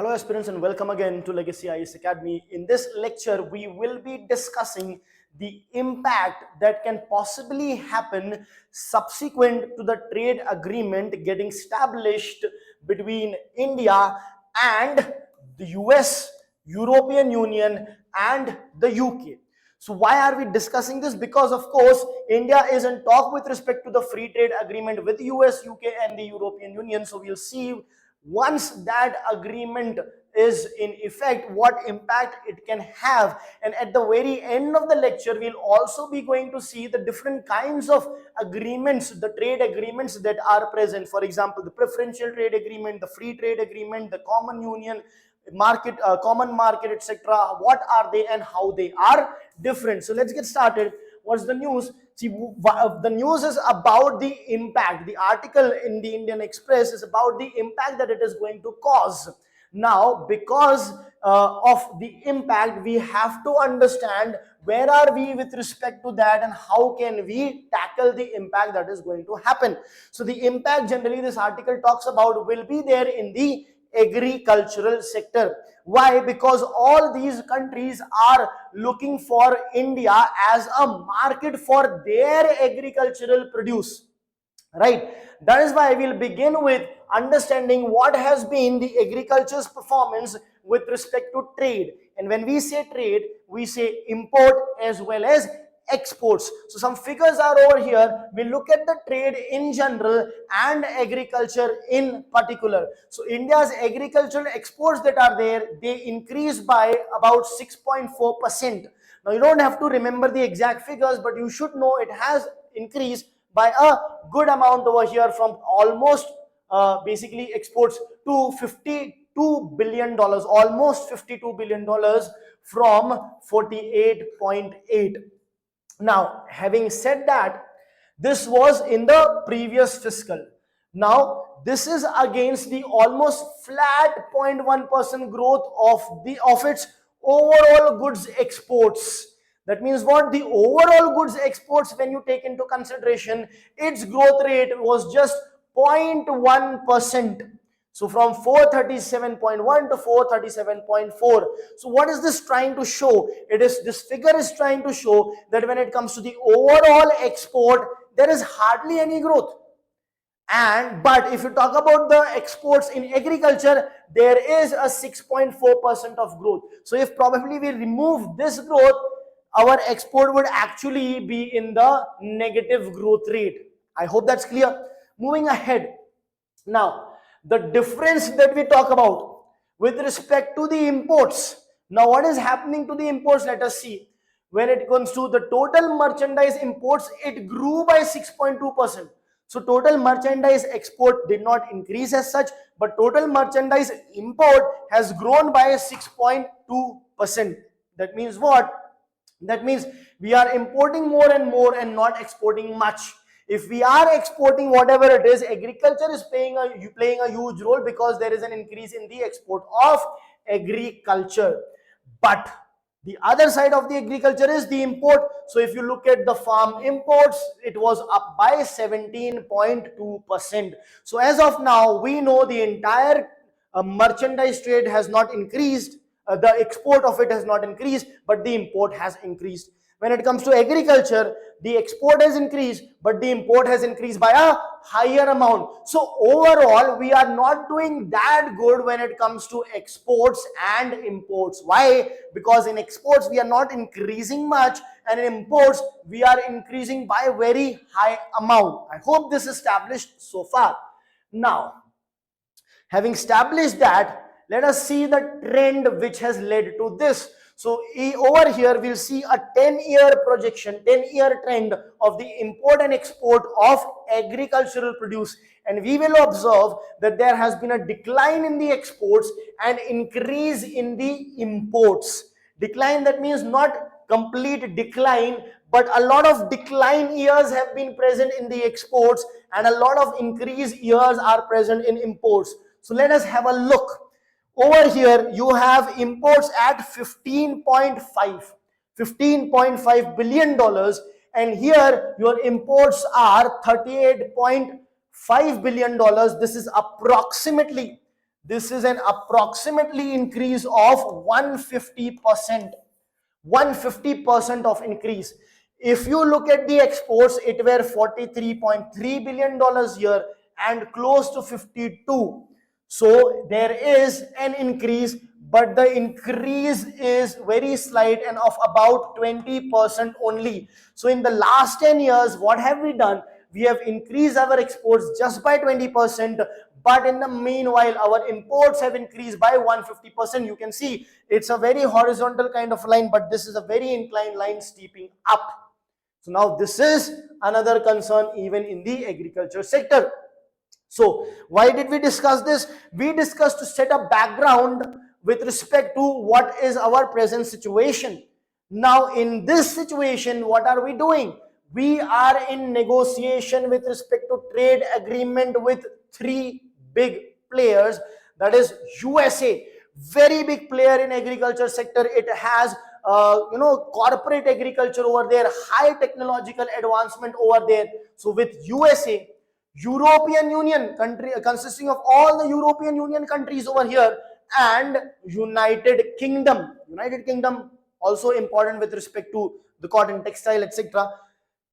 Hello aspirants and welcome again to Legacy IAS Academy. In this lecture, we will be discussing the impact that can possibly happen subsequent to the trade agreement getting established between India and the US, European Union and the UK. So why are we discussing this? Because of course, India is in talk with respect to the free trade agreement with US, UK and the European Union. So we'll see once that agreement is in effect, what impact it can have. And at the very end of the lecture, we'll also be going to see the different kinds of agreements, the trade agreements that are present. For example, the preferential trade agreement, the free trade agreement, the common union market, common market, etc. What are they and how they are different? So let's get started. What's the news? See, the news is about the impact. The article in the Indian Express is about the impact that it is going to cause. Now, because of the impact, we have to understand where are we with respect to that and how can we tackle the impact that is going to happen. So the impact generally this article talks about will be there in the agricultural sector. Why? Because all these countries are looking for India as a market for their agricultural produce, right? That is why we'll begin with understanding what has been the agriculture's performance with respect to trade. And when we say trade, we say import as well as exports. So some figures are over here. We look at the trade in general and agriculture in particular. So India's agricultural exports that are there, they increase by about 6.4%. Now you don't have to remember the exact figures, but you should know it has increased by a good amount over here from almost basically exports to $52 billion, almost $52 billion from 48.8. Now, having said that, this was in the previous fiscal. Now, this is against the almost flat 0.1% growth of its overall goods exports. That means what? The overall goods exports, when you take into consideration, its growth rate was just 0.1%. So from 437.1 to 437.4. So what is this trying to show? This figure is trying to show that when it comes to the overall export, there is hardly any growth. But if you talk about the exports in agriculture, there is a 6.4% of growth. So if probably we remove this growth, our export would actually be in the negative growth rate. I hope that's clear. Moving ahead. Now, the difference that we talk about with respect to the imports. Now, what is happening to the imports? Let us see. When it comes to the total merchandise imports, it grew by 6.2%. So, total merchandise export did not increase as such, but total merchandise import has grown by 6.2%. That means what? That means we are importing more and not exporting much. If we are exporting whatever it is, agriculture is playing a huge role because there is an increase in the export of agriculture. But the other side of the agriculture is the import. So if you look at the farm imports, it was up by 17.2%. So as of now, we know the entire merchandise trade has not increased. The export of it has not increased, but the import has increased. When it comes to agriculture, the export has increased, but the import has increased by a higher amount. So overall, we are not doing that good when it comes to exports and imports. Why? Because in exports, we are not increasing much, and in imports, we are increasing by a very high amount. I hope this is established so far. Now, having established that, let us see the trend which has led to this. So over here, we'll see a 10-year projection, 10-year trend of the import and export of agricultural produce. And we will observe that there has been a decline in the exports and increase in the imports. Decline, that means not complete decline, but a lot of decline years have been present in the exports and a lot of increase years are present in imports. So let us have a look. Over here, you have imports at $15.5 billion, and here your imports are $38.5 billion. This is approximately This is an approximately increase of 150%. 150% of increase. If you look at the exports, it were $43.3 billion here and close to 52. So there is an increase, but the increase is very slight and of about 20% only. So in the last 10 years, what have we done? We have increased our exports just by 20%, but in the meanwhile our imports have increased by 150%. You can see it's a very horizontal kind of line, but this is a very inclined line steeping up. So now this is another concern even in the agriculture sector. So why did we discuss this? We discussed to set a background with respect to what is our present situation. Now in this situation, what are we doing? We are in negotiation with respect to trade agreement with three big players. That is USA, very big player in agriculture sector. It has corporate agriculture over there, high technological advancement over there. So with USA, European Union country consisting of all the European Union countries over here, and United Kingdom. United Kingdom also important with respect to the cotton, textile, etc.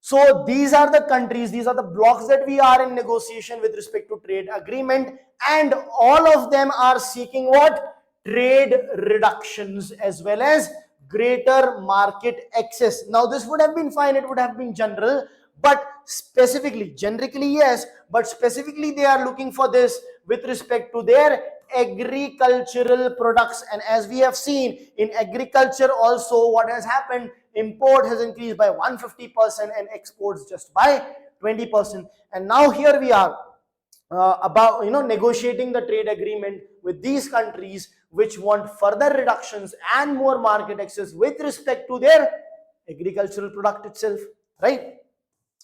So these are the countries, these are the blocks that we are in negotiation with respect to trade agreement, and all of them are seeking what? Trade reductions as well as greater market access. Now this would have been fine, it would have been general, but specifically, generically yes, but specifically they are looking for this with respect to their agricultural products. And as we have seen in agriculture also, what has happened, import has increased by 150% and exports just by 20%. And now here we are about negotiating the trade agreement with these countries which want further reductions and more market access with respect to their agricultural product itself, right?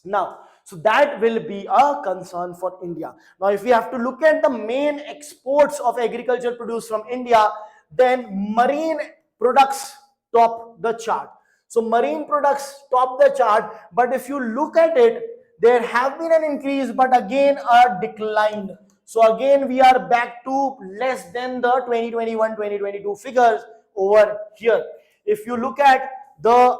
Now, so that will be a concern for India. Now, if we have to look at the main exports of agricultural produce from India, then marine products top the chart. So marine products top the chart, but if you look at it, there have been an increase, but again a decline. So again we are back to less than the 2021-2022 figures over here. If you look at the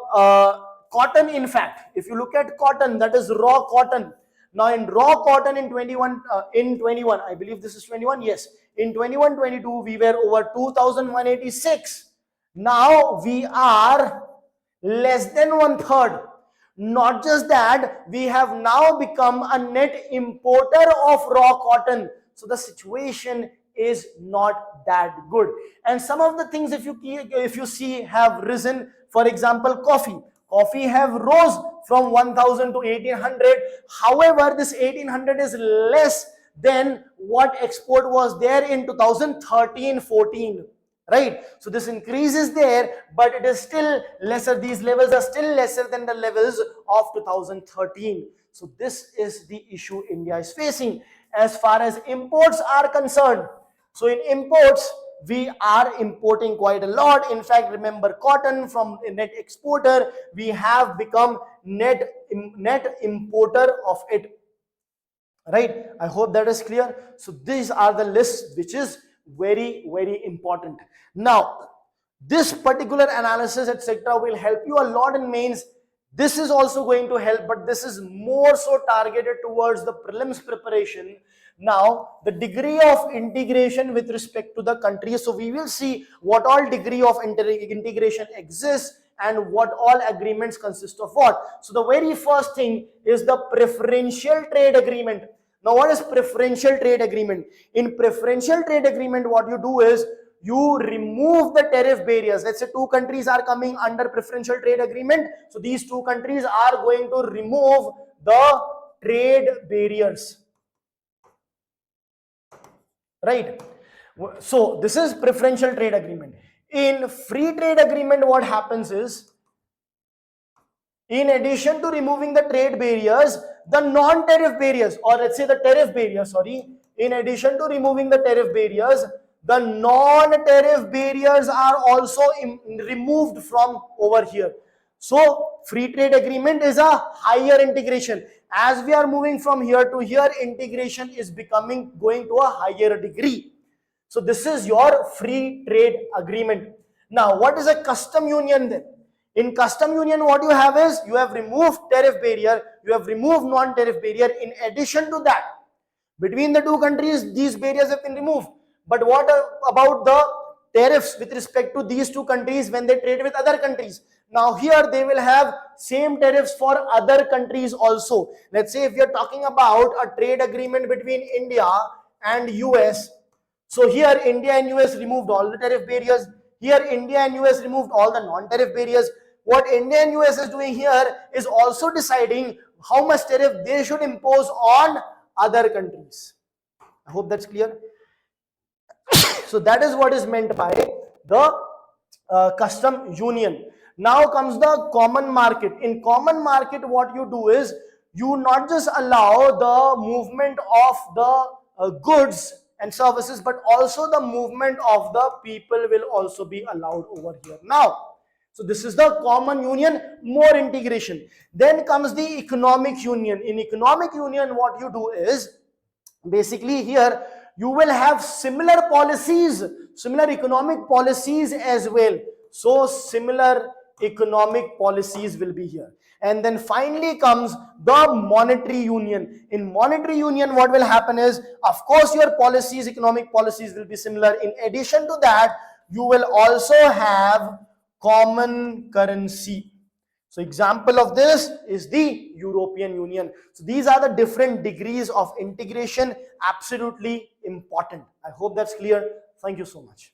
cotton, in fact, if you look at cotton, that is raw cotton. Now in raw cotton in 21, I believe this is 21, yes. In 21-22 we were over 2,186. Now we are less than 1/3. Not just that, we have now become a net importer of raw cotton. So the situation is not that good. And some of the things, if you see, have risen. For example, coffee have rose from 1,000 to 1,800. However, this 1,800 is less than what export was there in 2013-14. Right? So this increase is there, but it is still lesser. These levels are still lesser than the levels of 2013. So this is the issue India is facing as far as imports are concerned. So in imports, we are importing quite a lot. In fact, remember, cotton from a net exporter, we have become net importer of it. Right? I hope that is clear. So these are the lists which is very, very important. Now, this particular analysis, etc., will help you a lot in mains. This is also going to help, but this is more so targeted towards the prelims preparation. Now, the degree of integration with respect to the country. So we will see what all degree of integration exists and what all agreements consist of what. So the very first thing is the preferential trade agreement. Now, what is preferential trade agreement? In preferential trade agreement, what you do is you remove the tariff barriers. Let's say two countries are coming under preferential trade agreement. So these two countries are going to remove the trade barriers. Right? So this is preferential trade agreement. In free trade agreement, what happens is, in addition to removing the trade barriers, the non-tariff barriers, or let's say the tariff barriers, in addition to removing the tariff barriers, the non-tariff barriers are also removed from over here. So free trade agreement is a higher integration. As we are moving from here to here, integration is going to a higher degree. So this is your free trade agreement. Now, what is a custom union then? In custom union, what you have is, you have removed tariff barrier, you have removed non-tariff barrier. In addition to that, between the two countries, these barriers have been removed. But what about the tariffs with respect to these two countries when they trade with other countries? Now here they will have same tariffs for other countries also. Let's say if we are talking about a trade agreement between India and US. So here India and US removed all the tariff barriers. Here India and US removed all the non-tariff barriers. What India and US is doing here is also deciding how much tariff they should impose on other countries. I hope that's clear. So that is what is meant by the custom union. Now comes the common market. In common market, what you do is, you not just allow the movement of the goods and services, but also the movement of the people will also be allowed over here. Now, so this is the common union, more integration. Then comes the economic union. In economic union, what you do is, basically here you will have similar policies, similar economic policies as well. So similar economic policies will be here. And then finally comes the monetary union. In monetary union, what will happen is, of course your policies, economic policies will be similar. In addition to that, you will also have common currency. So example of this is the European Union. So these are the different degrees of integration, absolutely important. I hope that's clear. Thank you so much.